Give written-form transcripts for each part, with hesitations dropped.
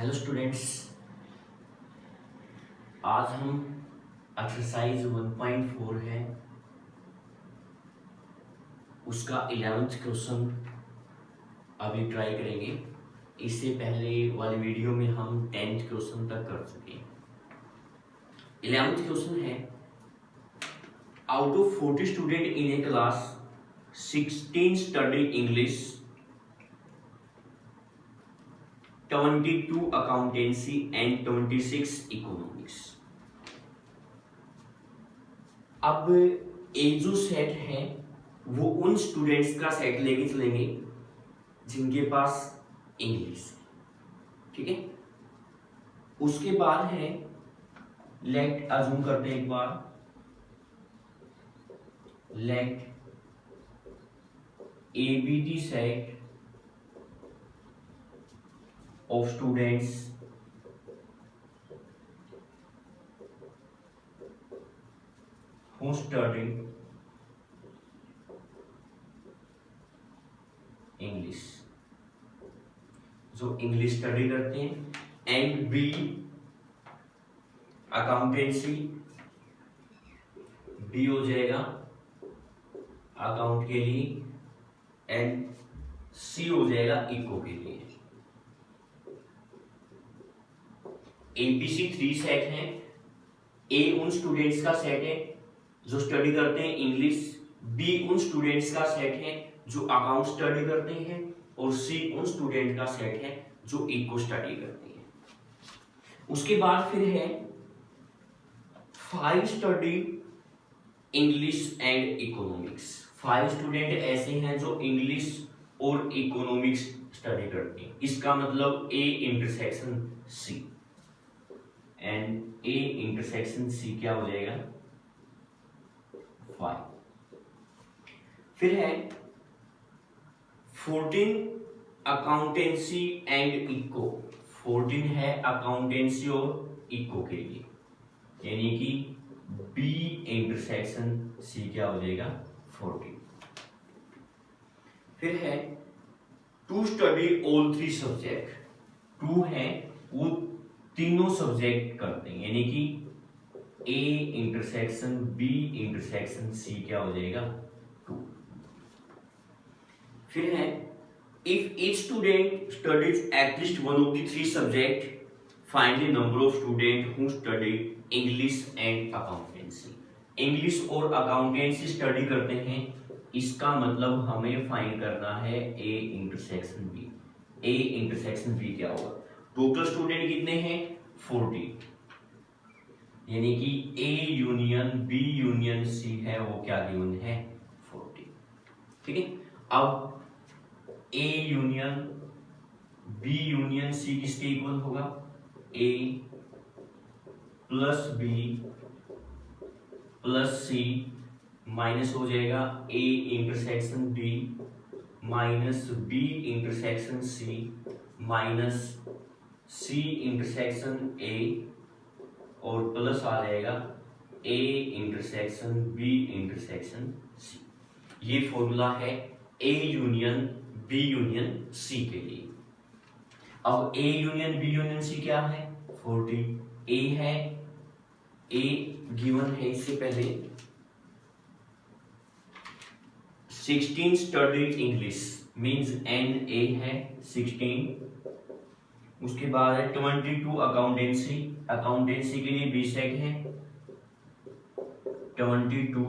Hello students, आज हम exercise 1.4 है उसका 11th क्वेश्चन अभी ट्राई करेंगे। इससे पहले वाली वीडियो में हम 10th क्वेश्चन तक कर चुके हैं। 11th क्वेश्चन है, out of 40 student in A class 16 study English, 22 accountancy and 26 economics. अब एक जो सेट है वो उन स्टूडेंट्स का सेट लेके चलेंगे जिनके पास इंग्लिश है, ठीक है। उसके बाद है, लेट अज्यूम करते हैं एक बार, let A be the set of students who study English, जो इंग्लिश स्टडी करते हैं, एंड बी अकाउंटेंसी, बी हो जाएगा अकाउंट के लिए, एंड सी हो जाएगा इको के लिए। एबीसी 3 सेट है। ए उन स्टूडेंट्स का सेट है जो स्टडी करते हैं इंग्लिश, बी उन स्टूडेंट्स का सेट है जो अकाउंट स्टडी करते हैं, और सी उन स्टूडेंट का सेट है जो इको स्टडी करते हैं। उसके बाद फिर है 5 study English and economics. 5 student ऐसे हैं जो इंग्लिश और इकोनॉमिक्स स्टडी करते हैं। इसका मतलब A intersection C, and A intersection C क्या हो जाएगा 5। फिर है 14 अकाउंटेंसी एंड इको। 14 है अकाउंटेंसी और इको के लिए, यानी कि बी इंटरसेक्शन सी क्या हो जाएगा 14। फिर है टू स्टडी ऑल 3 सब्जेक्ट। 2 है वो तीनों सब्जेक्ट करते हैं, यानी कि A intersection B intersection C क्या हो जाएगा 2। फिर है if each student studies at least one of the 3 subject, find the number of student who study English and accountancy. English और अकाउंटेंसी स्टडी करते हैं, इसका मतलब हमें फाइंड करना है A intersection B. A intersection B क्या होगा, टोटल स्टूडेंट कितने हैं 40, यानी कि A union B union C है वो क्या गिवन है 40, ठीक है। अब A union B union C किसके इक्वल होगा, A plus B plus C minus हो जाएगा A intersection B minus B intersection C minus C intersection A, और प्लस आ जाएगा A intersection B intersection C. ये फॉर्मूला है A union B union C के लिए। अब A union B union C क्या है 40, ए है, ए गिवन है इससे पहले 16 studied English, means N A है 16। उसके बाद है 22 अकाउंटेंसी, अकाउंटेंसी के लिए बी सेट है 22,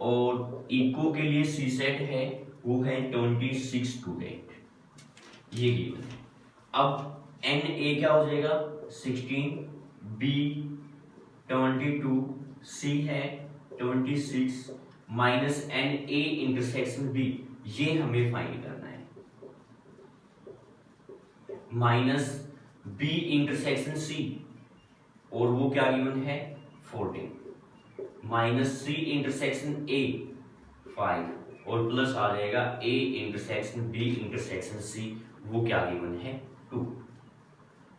और इको के लिए सी सेट है वो है 26 स्टूडेंट, ये गिवन है। अब एन ए क्या हो जाएगा 16, बी 22, सी है 26 minus N A intersection B, ये हमें फाइंड करना है, माइनस बी इंटरसेक्शन सी, और वो क्या गिवन है 14, माइनस सी इंटरसेक्शन ए 5, और प्लस आ जाएगा A intersection B intersection C, वो क्या गिवन है 2।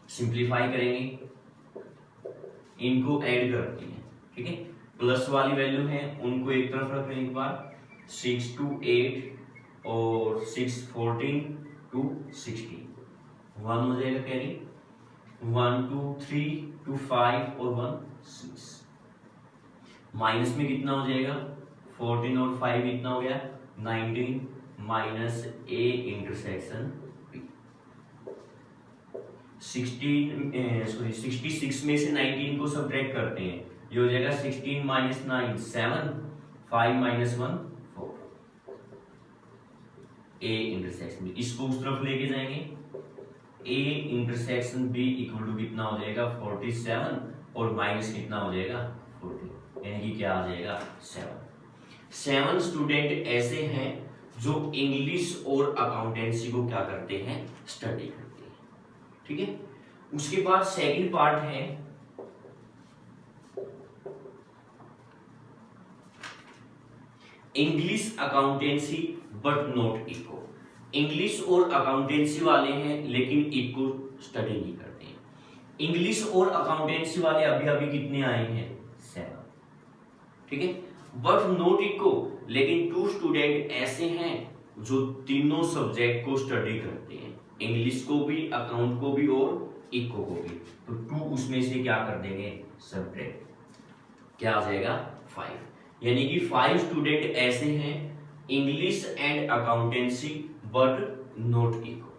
सिंप्लीफाई करेंगे, इनको ऐड करते हैं, ठीक है। प्लस वाली वैल्यू है उनको एक तरफ रख लें एक बार, 6 to 8 और 6 14 to 16, 1 हो जाएगा कैरी। 1 2 3 2 5 और 1 6। माइनस में कितना हो जाएगा 14 और 5 कितना हो गया 19 माइनस ए इंटरसेक्शन बी। 66 में से 19 को सब्ट्रैक्ट करते हैं, ये हो जाएगा 16 minus 9 7 5 minus 1 4। A intersection B, इसको उस तरफ लेके जाएंगे, A intersection B equal to कितना हो जाएगा 47 और माइनस कितना हो जाएगा 40, यानी कि क्या आ जाएगा 7 स्टूडेंट ऐसे हैं जो इंग्लिश और अकाउंटेंसी को क्या करते हैं स्टडी करते हैं। ठीक है, उसके बाद सेकंड पार्ट है English accountancy but not eco. English और अकाउंटेंसी वाले हैं लेकिन इको स्टडी नहीं करते हैं। इंग्लिश और अकाउंटेंसी वाले अभी अभी कितने आए हैं 7। ठीक है, बट नॉट इको, लेकिन 2 स्टूडेंट ऐसे हैं जो तीनों सब्जेक्ट को स्टडी करते हैं, इंग्लिश को भी, अकाउंट को भी और इको को भी। तो 2 उसमें से क्या कर देंगे सब्ट्रैक्ट, क्या आ जाएगा 5, यानी कि 5 स्टूडेंट ऐसे हैं English and accountancy but not eco.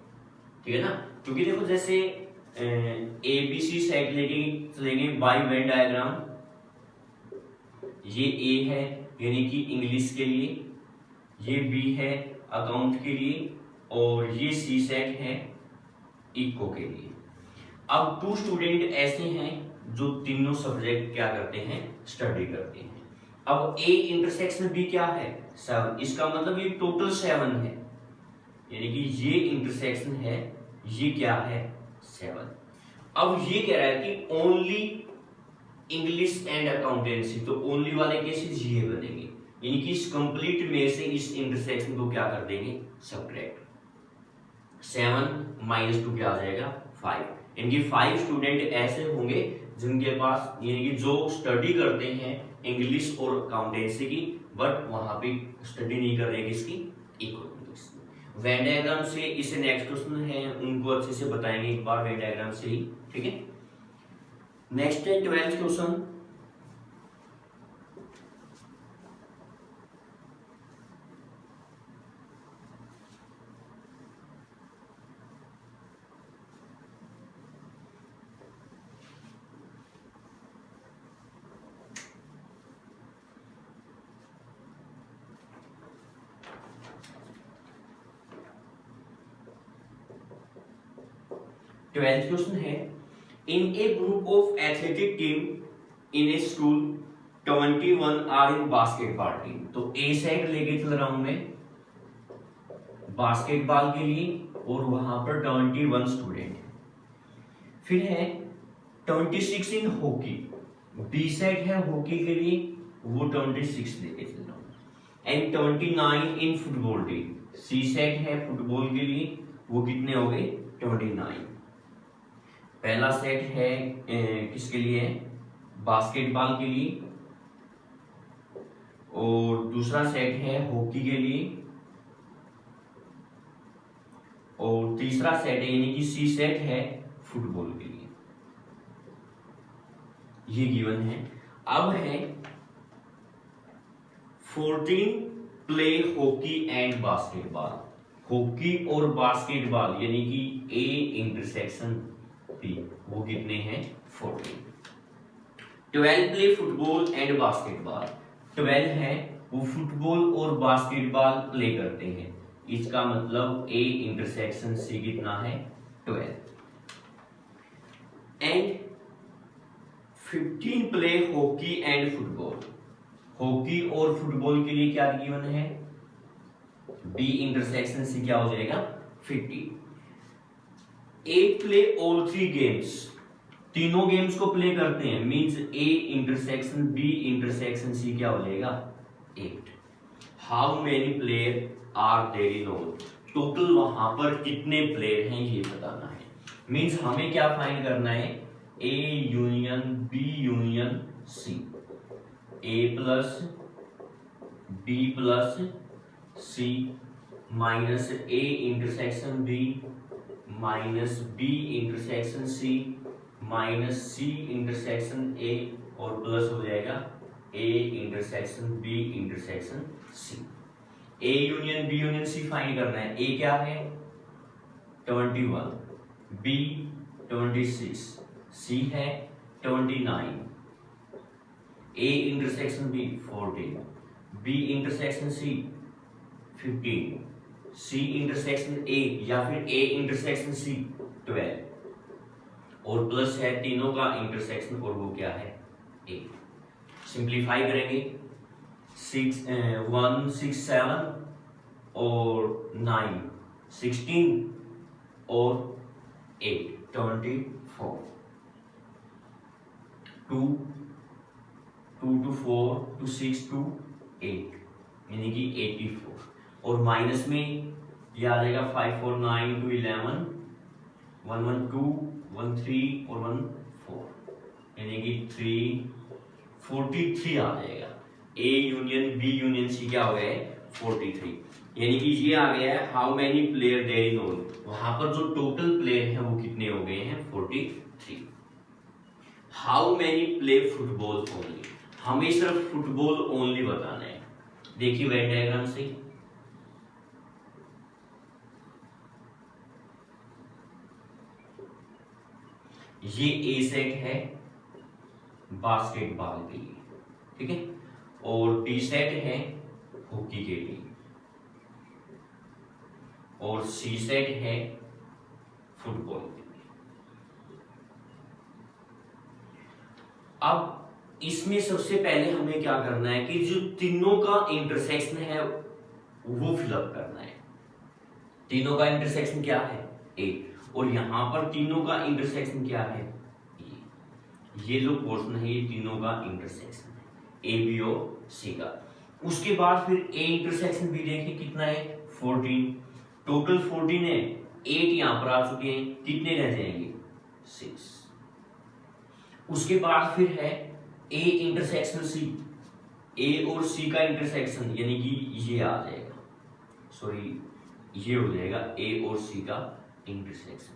ठीक है ना, क्योंकि देखो जैसे ABC सेट लेके चलेंगे बाय वेन डायग्राम, ये A है यानी कि इंग्लिश के लिए, ये B है अकाउंट के लिए और ये C सेट है इको के लिए। अब 2 स्टूडेंट ऐसे हैं जो तीनों सब्जेक्ट क्या करते हैं स्टडी करते हैं। अब A इंटरसेक्शन B क्या है 7, इसका मतलब ये टोटल 7 है, यानी कि ये इंटरसेक्शन है, ये क्या है 7। अब ये कह रहा है कि ओनली इंग्लिश एंड अकाउंटेंसी, तो ओनली वाले केसेस ये बनेंगे, यानी कि इस कंप्लीट में से इस इंटरसेक्शन को क्या कर देंगे सब्ट्रैक्ट। 7 माइनस 2 क्या आ जाएगा 5। इनकी 5 स्टूडेंट ऐसे होंगे जिनके पास, यानी कि जो स्टडी करते हैं इंग्लिश और अकाउंटेंसी की, बट वहां पे स्टडी नहीं कर रहे किसकी इकोनॉमिक्स। वेन डायग्राम से इसे नेक्स्ट क्वेश्चन है उनको अच्छे से बताएंगे एक बार वेन डायग्राम से ही। ठीक है, नेक्स्ट है 12th क्वेश्चन। ट्वेल्थ क्वेश्चन है, in a group of athletic team in a school 21 are in basketball team. तो ए साइड लेके चल रहा हूं मैं बास्केटबॉल के लिए और वहां पर 21 स्टूडेंट है। फिर है 26 इन हॉकी, बी साइड है हॉकी के लिए, वो 26 लेके चल रहा हूं। And 29 in football team, C side है फुटबॉल के लिए, वो कितने हो गए 29। पहला सेट है किसके लिए है बास्केटबॉल के लिए, और दूसरा सेट है हॉकी के लिए, और तीसरा सेट है यानी कि सी सेट है फुटबॉल के लिए। ये गिवन है। अब है 14 play hockey and basketball, hockey और बास्केटबॉल यानी कि ए इंटरसेक्शन बी, वो कितने हैं 14। 12 प्ले फुटबॉल एंड बास्केटबॉल, 12 है वो फुटबॉल और बास्केटबॉल प्ले करते हैं, इसका मतलब ए इंटरसेक्शन सी कितना है 12। And 15 play hockey and football, hockey और फुटबॉल के लिए क्या गिवन है बी इंटरसेक्शन सी क्या हो जाएगा 50। 8 प्ले ऑल 3 गेम्स, तीनों गेम्स को प्ले करते हैं, means A intersection B intersection C क्या हो जाएगा 8। How many player are there in all, total वहां पर कितने प्लेयर हैं ये बताना है। मींस हमें क्या फाइंड करना है A union B union C, A plus B plus C minus A intersection B minus B intersection C minus C intersection A और प्लस हो जाएगा A intersection B intersection C. A union B union C find करना है। ए क्या है 21, B 26, C है 29, A intersection B 14, B intersection C 15, C intersection A या फिर ए इंटरसेक्शन सी 12 और प्लस है तीनों का इंटरसेक्शन और वो क्या है ए। सिंप्लीफाई करेंगे 1 6 7 और 9 16 और 8 24, 2 2 to 4 to 6 to 8 यानी कि 84 और माइनस में ये आ जाएगा 5 4 9 to 11 1 1 2 1 3 और 1 4 यानी कि 43 आ जाएगा। A union B union C क्या हो गया है 43 यानी कि ये आ गया है how many player there in all. वहां पर जो टोटल प्लेयर हैं वो कितने हो गए हैं 43। How many play football only, हमें सिर्फ फुटबॉल ओनली बताना है। देखिए वेन डायग्राम से ये ए सेट है बास्केटबॉल के लिए, ठीक है, और बी सेट है हॉकी के लिए और सी सेट है फुटबॉल के लिए। अब इसमें सबसे पहले हमें क्या करना है कि जो तीनों का इंटरसेक्शन है वो फिलअप करना है। तीनों का इंटरसेक्शन क्या है ए और यहां पर तीनों का इंटरसेक्शन क्या है ये जो पोर्शन है ये तीनों का इंटरसेक्शन है ए बी और सी का। उसके बाद फिर ए इंटरसेक्शन भी देखिए कितना है 14, टोटल 14 है, 8 यहां पर आ चुके हैं, कितने रह जाएंगे 6। उसके बाद फिर है ए इंटरसेक्शन सी, ए और सी का इंटरसेक्शन यानी कि ये आ जाएगा, सॉरी ये हो जाएगा ए और सी का इंटरसेक्शन,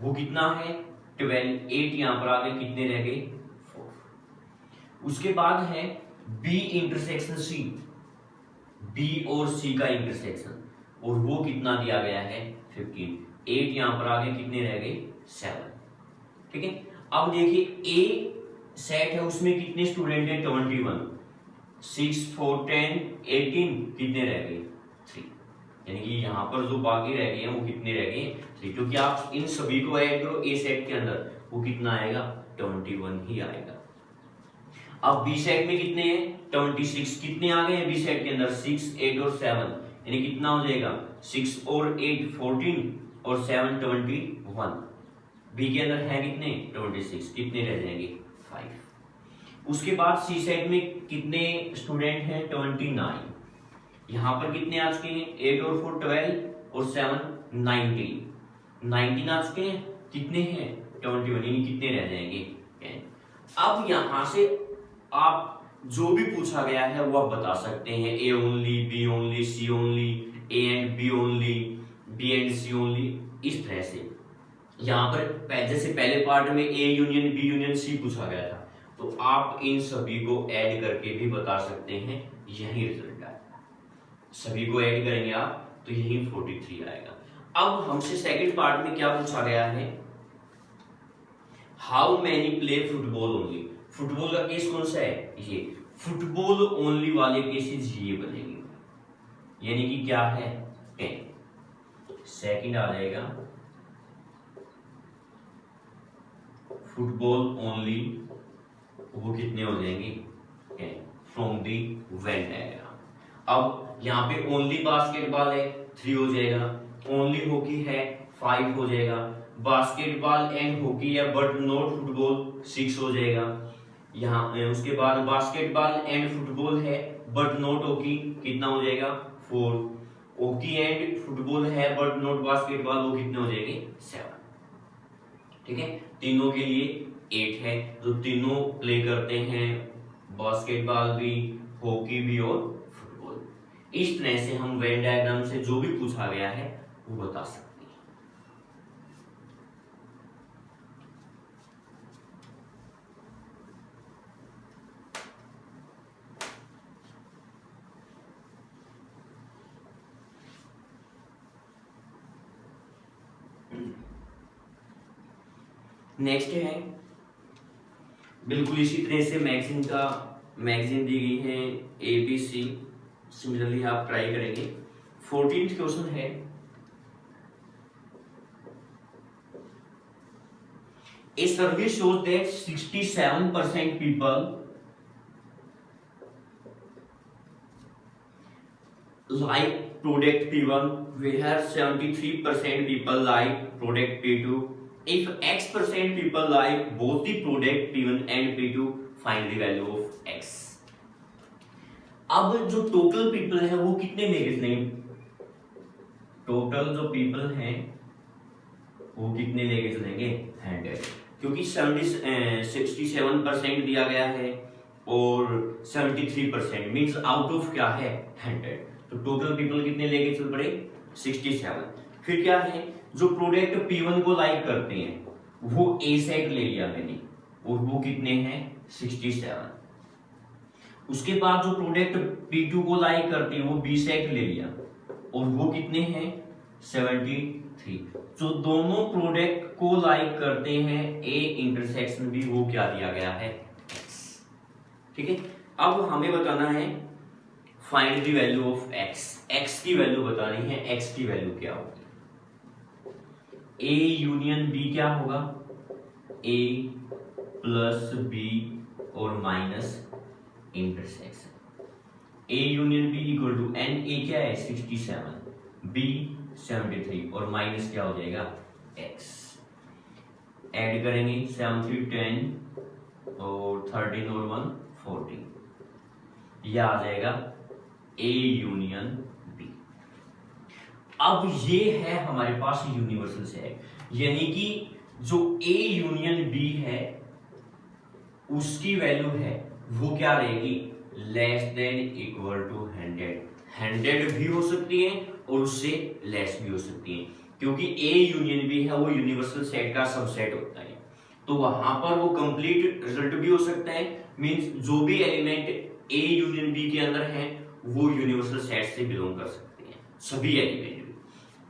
वो कितना है 12, 8 यहां पर आ गए, कितने रह गए 4। उसके बाद है बी इंटरसेक्शन सी, बी और सी का इंटरसेक्शन और वो कितना दिया गया है 15, 8 यहां पर आ गए, कितने रह गए 7, ठीक है। अब देखिए ए सेट है उसमें कितने स्टूडेंट हैं 21, 6 4 10 18 कितने रह गए 3, यानी कि यहाँ पर जो बाकी रह गए हैं वो कितने रह गए 3, क्योंकि आप इन सभी को ऐड करो ए सेट के अंदर वो कितना आएगा 21 ही आएगा। अब बी सेट में कितने हैं 26, कितने आ गए हैं बी सेट के अंदर 6 8 और 7 यानी कितना हो जाएगा 6 और 8 14 और 7 21। बी के अंदर है कितने 26, कितने रह जाएंगे 5। उसके बाद सी सेट में कितने स्टूडेंट हैं 29, यहां पर कितने आ चुके हैं 8 और 4 12 और 7 19 आ चुके हैं, कितने हैं 21 यानी कितने रह जाएंगे 10। अब यहां से आप जो भी पूछा गया है वो आप बता सकते हैं, A only, B only, C only, A and B only, B and C only, इस तरह से। यहाँ पर जैसे पहले पार्ट में A union B union C पूछा गया था, तो आप इन सभी को ऐड करके भी बता सकते हैं, यही रिजल्ट आएगा। सभी को ऐड करेंगे आप तो यही 43 आएगा। अब हमसे सेकंड पार्ट में क्या पूछा गया है, how many play football only. Football का केस कौन सा है ये, फुटबॉल ओनली वाले केसेस ये बनेंगे, यानी कि क्या है 10। सेकंड आ जाएगा फुटबॉल ओनली, वो कितने हो जाएंगे 10 फ्रॉम दी वेन डायग्राम। अब यहाँ पे ओनली बास्केटबॉल है 3 हो जाएगा, ओनली हॉकी है 5 हो जाएगा, बास्केटबॉल एंड हॉकी है बट नॉट फुटबॉल 6 हो जाएगा। यहाँ उसके बाद बास्केटबॉल एंड फुटबॉल है बट नॉट हॉकी, कितना हो जाएगा 4। हॉकी एंड फुटबॉल है बट नॉट बास्केटबॉल, वो कितने हो जाएंगे 7, ठीक है। तीनों के लिए 8 है, जो तीनों प्ले करते हैं, बास्केटबॉल भी, हॉकी भी और फुटबॉल। इस तरह से हम वेन डायग्राम से जो भी पूछा गया है वो बता सकते हैं। नेक्स्ट है बिल्कुल इसी तरह से मैगजीन दी गई है ABC, सिमिलरली आप ट्राई करेंगे। 14th क्वेश्चन है A survey shows that 67% people like product P1, where 73% people like product P2. If X% people like both the product P1 and P2, find the value of X. अब जो total people है वो कितने लेंगे नहीं, total जो people हैं वो कितने लेके चलेंगे 100, क्योंकि 67% दिया गया है और 73% मींस आउट ऑफ क्या है 100, तो टोटल पीपल कितने लेके चल पड़े 67। फिर क्या है जो प्रोडक्ट P1 को लाइक करते हैं वो A सेट ले लिया मैंने और वो कितने हैं 67। उसके बाद जो प्रोडक्ट P2 को लाइक करते हैं वो B सेट ले लिया और वो कितने हैं 73। जो दोनों प्रोडक्ट को लाइक करते हैं A इंटरसेक्शन B, वो क्या दिया गया है X। ठीक है, अब हमें बताना है find the value of X। X की वैल्यू बतानी है, X की वैल्यू क्या होगी, A यूनियन B क्या होगा, A प्लस B और minus intersection. A union B equal to N, A क्या है 67, B 73 और माइनस क्या हो जाएगा X। ऐड करेंगे 7 3 10 और 13 और 1 14, यह आ जाएगा A यूनियन B। अब ये है हमारे पास यूनिवर्सल सेट, यानी कि जो A यूनियन B है उसकी वैल्यू है वो क्या रहेगी लेस देन इक्वल टू 100 भी हो सकती है और उससे लेस भी हो सकती है, क्योंकि A यूनियन B है वो यूनिवर्सल सेट का सबसेट होता है, तो वहां पर वो कंप्लीट रिजल्ट भी हो सकता है। मींस जो भी एलिमेंट A यूनियन B के अंदर है वो यूनिवर्सल सेट से बिलोंग कर सकते हैं, सभी एलिमेंट भी।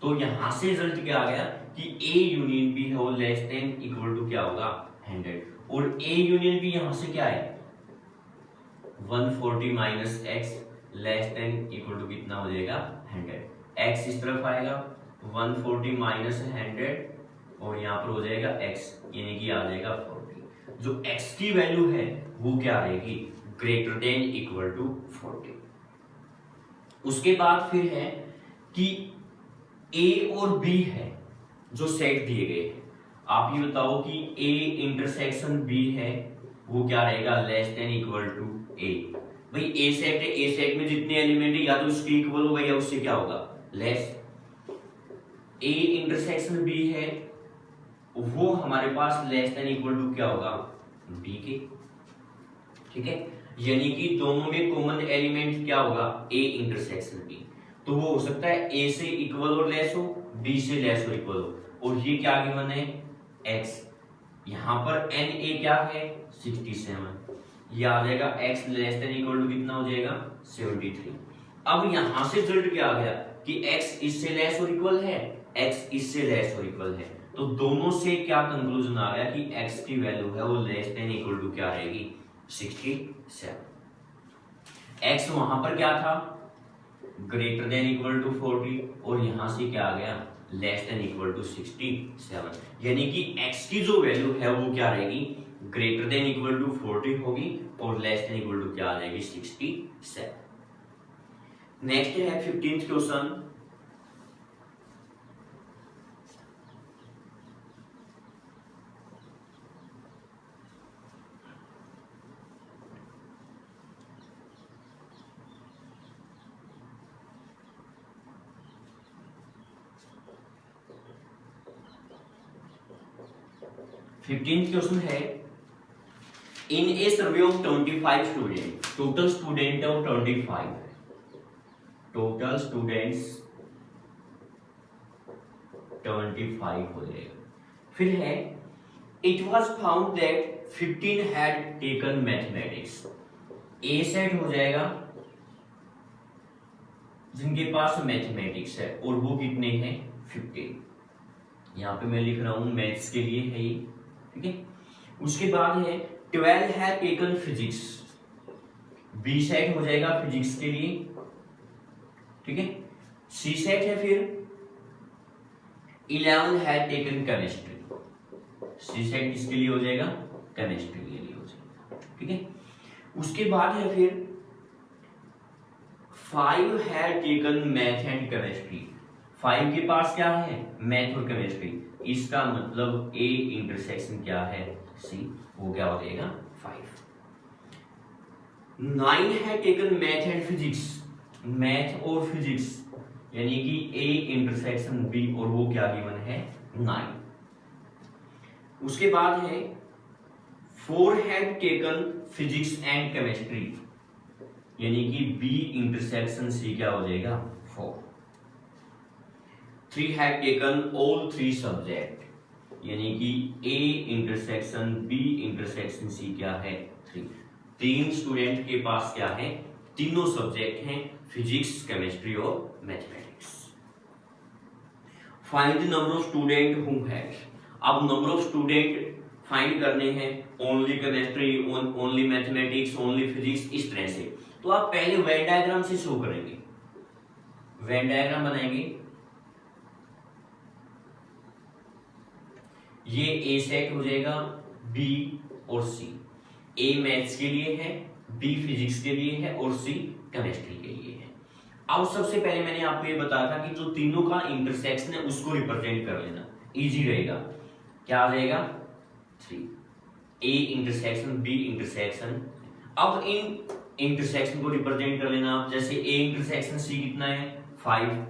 तो यहां से रिजल्ट क्या आ गया कि A यूनियन B है वो लेस देन इक्वल टू क्या होगा 100, और A यूनियन B यहां से क्या है 140 minus X less than equal to कितना हो जाएगा 100। एक्स इस तरफ आएगा 140 माइनस 100 और यहाँ पर हो जाएगा x, यानी कि आ जाएगा 40। जो x की वैल्यू है वो क्या रहेगी ग्रेटर देन इक्वल टू 40। उसके बाद फिर है कि A और B है जो सेट दिए गए हैं, आप ये बताओ कि A इंटरसेक्शन B है वो क्या रहेगा less than equal to A। भाई A सेट है, A सेट में जितने एलिमेंट है या तो उसके इक्वल होगा या उससे क्या होगा लेस। A इंटरसेक्शन B है वो हमारे पास लेस देन इक्वल टू क्या होगा B के। ठीक है, यानी कि दोनों में कॉमन एलिमेंट क्या होगा A इंटरसेक्शन B, तो वो हो सकता है A से इक्वल और लेस हो, B से लेस और इक्वल हो, और ये क्या गिवन है X। यहाँ पर NA क्या है 67, ये आ जाएगा x less than equal to कितना हो जाएगा 73। अब यहां से रिजल्ट क्या आ गया कि x इससे लेस और इक्वल है, x इससे लेस और इक्वल है, तो दोनों से क्या कंक्लूजन आ गया कि x की वैल्यू है वो लेस देन इक्वल टू क्या रहेगी 67। x वहां पर क्या था ग्रेटर देन इक्वल टू 40 और यहां से क्या आ गया लेस देन इक्वल टू 67, यानी कि x की जो वैल्यू है वो क्या रहेगी ग्रेटर देन इक्वल टू 40 होगी और लेस देन इक्वल टू क्या आ जाएगी 67। नेक्स्ट है 15th क्वेश्चन। फिफ्टींथ क्वेश्चन है in a survey of 25 student, total student of 25, total students 25 हो जाएगा। फिर है it was found that 15 had taken mathematics, A set हो जाएगा जिनके पास मैथमेटिक्स है और वो कितने हैं 15। यहां पे मैं लिख रहा हूं मैथ्स के लिए है ये ठीक है। उसके बाद है 12 है टेकन फिजिक्स, बी सेट हो जाएगा फिजिक्स के लिए, ठीक है। सी सेट है फिर 11 है टेकन केमिस्ट्री, सी सेट किसके लिए हो जाएगा, केमिस्ट्री के लिए हो जाएगा, ठीक है। उसके बाद है फिर 5 है टेकन मैथ एंड केमिस्ट्री, 5 के पास क्या है, मैथ और केमिस्ट्री, इसका मतलब ए इंटरसेक्शन क्या है, सी, वो क्या हो जाएगा 5। 9 है taken math and physics, math और फिजिक्स यानी कि ए इंटरसेक्शन बी, और वो क्या गिवन है 9। उसके बाद है 4 है टेकन फिजिक्स एंड केमिस्ट्री यानी कि बी इंटरसेक्शन सी क्या हो जाएगा 4। 3 है टेकन ऑल 3 सब्जेक्ट यानी कि A intersection B intersection C क्या है 3। 3 स्टूडेंट के पास क्या है, तीनों सब्जेक्ट हैं, फिजिक्स केमिस्ट्री और mathematics. Find the number of student who had, अब नंबर ऑफ स्टूडेंट फाइंड करने हैं, only chemistry, only mathematics, only physics, इस तरह से। तो आप पहले वेन डायग्राम से शो करेंगे, वेन डायग्राम बनाएंगे, ये ए सेट हो जाएगा, बी और सी, ए मैथ्स के लिए है, बी फिजिक्स के लिए है और सी केमिस्ट्री के लिए है। अब सबसे पहले मैंने आपको ये बताया था कि जो तीनों का इंटरसेक्शन है उसको रिप्रेजेंट कर लेना, इजी रहेगा। क्या आ जाएगा 3, ए इंटरसेक्शन बी इंटरसेक्शन। अब इन इंटरसेक्शन को रिप्रेजेंट कर लेना आप, जैसे ए इंटरसेक्शन सी कितना है 5,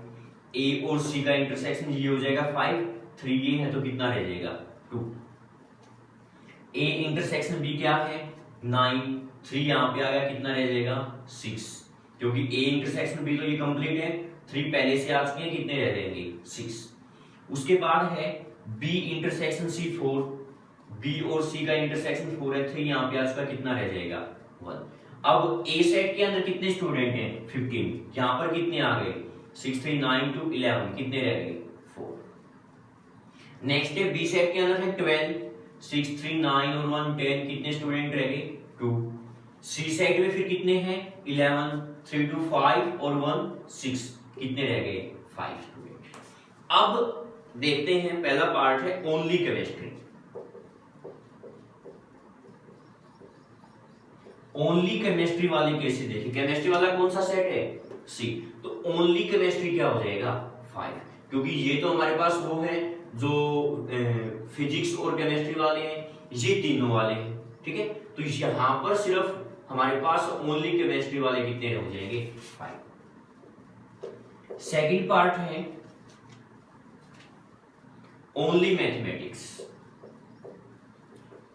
ए और सी का इंटरसेक्शन ये हो जाएगा 5, 3 ये है तो कितना रह जाएगा 2। ए इंटरसेक्शन बी क्या है 9, 3 यहाँ पे आ गया, कितना रह जाएगा 6, क्योंकि ए इंटरसेक्शन बी तो ये कंप्लीट है, 3 पहले से आ चुके हैं, कितने रह जाएंगे 6। उसके बाद है बी इंटरसेक्शन सी 4, बी और सी का इंटरसेक्शन 4 है, 3 यहाँ पे आ चुका, कितना रह जाएगा 1। अब ए सेट के अंदर कितने स्टूडेंट हैं 15, यहाँ पर कितने आ गए 6, 3, 9, 2, 11, कितने रह गए 4। नेक्स्ट है बी सेट के अंदर है 12, 6, 3, 9 और 1, 10, कितने स्टूडेंट रह गए 2। सी सेट में फिर कितने हैं 11, 3, 2, 5 और 1, 6, कितने रह गए 5 स्टूडेंट। अब देखते हैं पहला पार्ट है ओनली केमिस्ट्री। ओनली केमिस्ट्री वाले कैसे देखें, केमिस्ट्री वाला कौन सा सेट है सी, तो ओनली केमिस्ट्री क्या हो जाएगा 5, क्योंकि ये तो हमारे पास वो है जो फिजिक्स और केमिस्ट्री वाले हैं, ये तीनों वाले हैं, ठीक है। तो यहां पर सिर्फ हमारे पास ओनली केमिस्ट्री वाले कितने हो जाएंगे 5। सेकंड पार्ट है ओनली मैथमेटिक्स,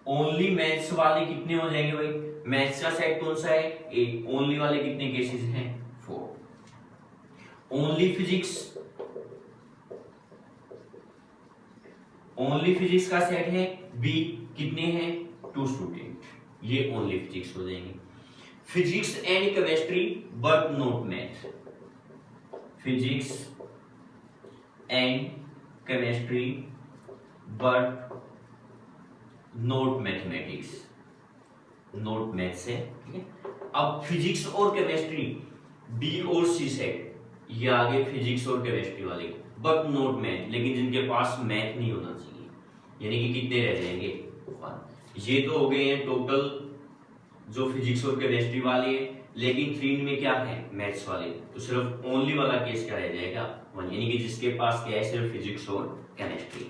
ओनली मैथ्स वाले कितने हो जाएंगे भाई, मैथ्स का सेट कौन सा है ए, ओनली वाले कितने केसेस हैं 4। ओनली फिजिक्स, ओनली फिजिक्स का सेट है बी, कितने हैं 2 स्टूडेंट, ये ओनली फिजिक्स हो जाएंगे। Physics and chemistry but not math, physics and chemistry but not mathematics, not maths है, ठीक है। अब फिजिक्स और केमिस्ट्री बी और सी सेट, ये आगे फिजिक्स और केमिस्ट्री वाले बट नॉट मैथ, लेकिन जिनके पास मैथ नहीं होना चाहिए, यानी कि कितने रह जाएंगे 1। ये तो हो गए हैं टोटल जो फिजिक्स और केमिस्ट्री वाले हैं, लेकिन 3 में क्या है मैथ्स वाले, तो सिर्फ ओनली वाला केस क्या रह जाएगा 1, यानी कि जिसके पास क्या है सिर्फ फिजिक्स और केमिस्ट्री।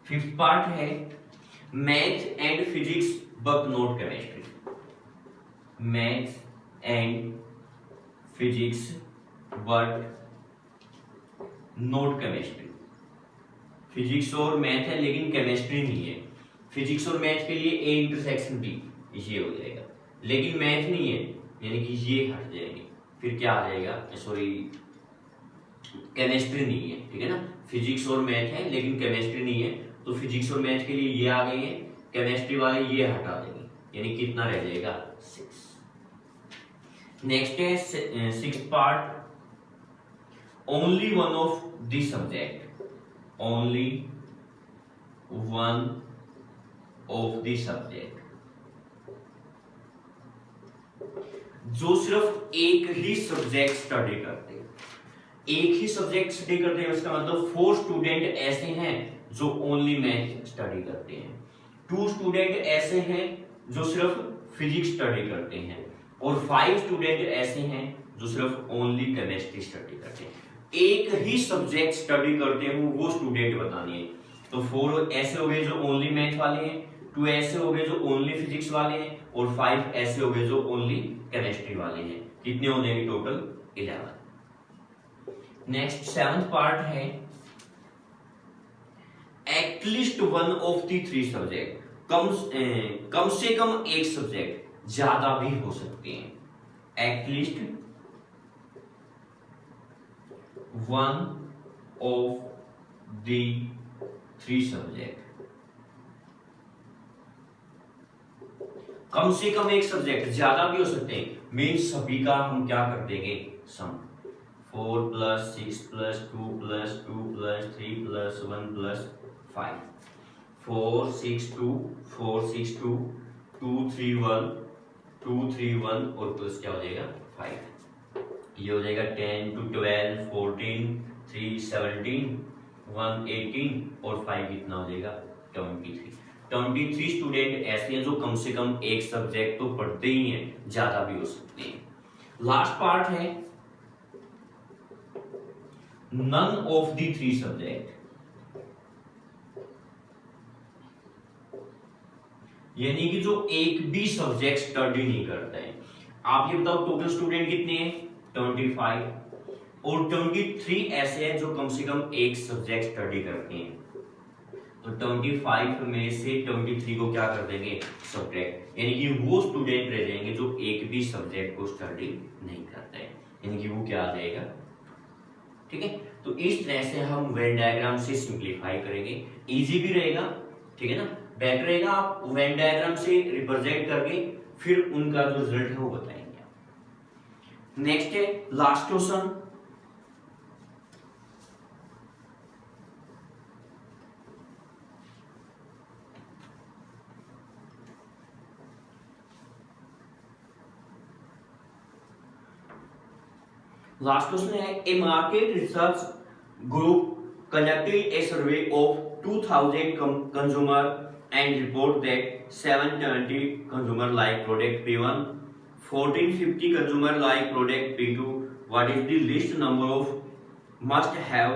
फिफ्थ पार्ट है math and physics but not chemistry, math and physics but not chemistry, physics और मैथ है लेकिन केमिस्ट्री नहीं है। फिजिक्स और मैथ के लिए ए इंटरसेक्शन बी, ये हो जाएगा, लेकिन मैथ नहीं है यानी कि ये हट जाएंगे, फिर क्या आ जाएगा सॉरी केमिस्ट्री नहीं है, ठीक है ना। फिजिक्स और मैथ है लेकिन केमिस्ट्री नहीं है, तो फिजिक्स और मैथ के लिए ये आ गए हैं, केमिस्ट्री वाले ये हटा देंगे, यानी कितना रह जाएगा 6। नेक्स्ट है 6th part only one of the subject, only one of the subject. जो सिर्फ एक ही सब्जेक्ट स्टडी करते हैं, एक ही सब्जेक्ट स्टडी करते हैं, उसका मतलब 4 स्टूडेंट ऐसे हैं जो ओनली मैथ स्टडी करते हैं, 2 स्टूडेंट ऐसे हैं जो सिर्फ फिजिक्स स्टडी करते हैं, और 5 स्टूडेंट ऐसे हैं जो सिर्फ ओनली केमिस्ट्री स्टडी करते हैं। एक ही सब्जेक्ट स्टडी करते हैं वो स्टूडेंट बतानी है। तो 4 ऐसे हो गए जो ओनली मैथ वाले हैं, 2 ऐसे हो गए जो ओनली फिजिक्स वाले हैं, और 5 ऐसे हो गए जो ओनली केमिस्ट्री वाले हैं। कितने हो जाएंगे टोटल? 11। नेक्स्ट 7th पार्ट है at least one of the 3 subject. कम से कम एक सब्जेक्ट, ज्यादा भी हो सकते हैं। At least one of the 3 subject, कम से कम एक सब्जेक्ट, ज्यादा भी हो सकते हैं। मीन्स सभी का हम क्या कर देंगे? सम। 4 + 6 + 2 + 2 + 3 + 1 + 5। 4 6 2 4 6 2 2 3 1 2 3 1 और प्लस क्या हो जाएगा? 5। ये हो जाएगा 10 2 12 14 3 17 1 18 और 5 कितना हो जाएगा? 23 स्टूडेंट ऐसे हैं जो कम से कम एक सब्जेक्ट तो पढ़ते ही हैं, ज्यादा भी हो सकते हैं। लास्ट पार्ट है नन ऑफ द 3 सब्जेक्ट, यानी कि जो एक भी सब्जेक्ट स्टडी नहीं करता है। आप ये बताओ टोटल स्टूडेंट कितने हैं? 25, और 23 ऐसे हैं जो कम से कम एक सब्जेक्ट स्टडी करते हैं। तो 25 में से 23 को क्या कर देंगे? सब्ट्रैक्ट, यानी कि वो स्टूडेंट रह जाएंगे जो एक भी सब्जेक्ट को स्टडी नहीं करते हैं, यानी कि वो क्या आ जाएगा? ठीक है, तो इस तरह से हम वेन डायग्राम से सिंप्लीफाई करेंगे, इजी भी रहेगा, ठीक है ना। बेटर रहेगा आप वेन डायग्राम से रिप्रेजेंट करके फिर उनका जो रिजल्ट है वो बताएंगे। नेक्स्ट है लास्ट क्वेश्चन। लास्ट क्वेश्चन है a market research group conducted a survey of 2000 consumer and report that 720 consumer like product P1, 1450 consumer like product P2. What is the least number of must have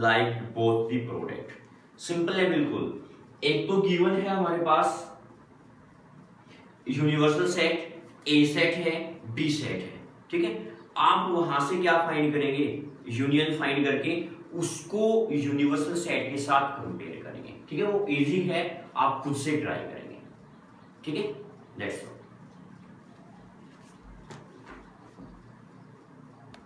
like both the product? Simple है बिल्कुल। एक तो given है हमारे पास universal set, ए set है, B set है, ठीक है। आप वहां से क्या फाइंड करेंगे? यूनियन फाइंड करके उसको यूनिवर्सल सेट के साथ कंपेयर करेंगे, ठीक है। वो इजी है, आप खुद से ट्राई करेंगे, ठीक है। That's all.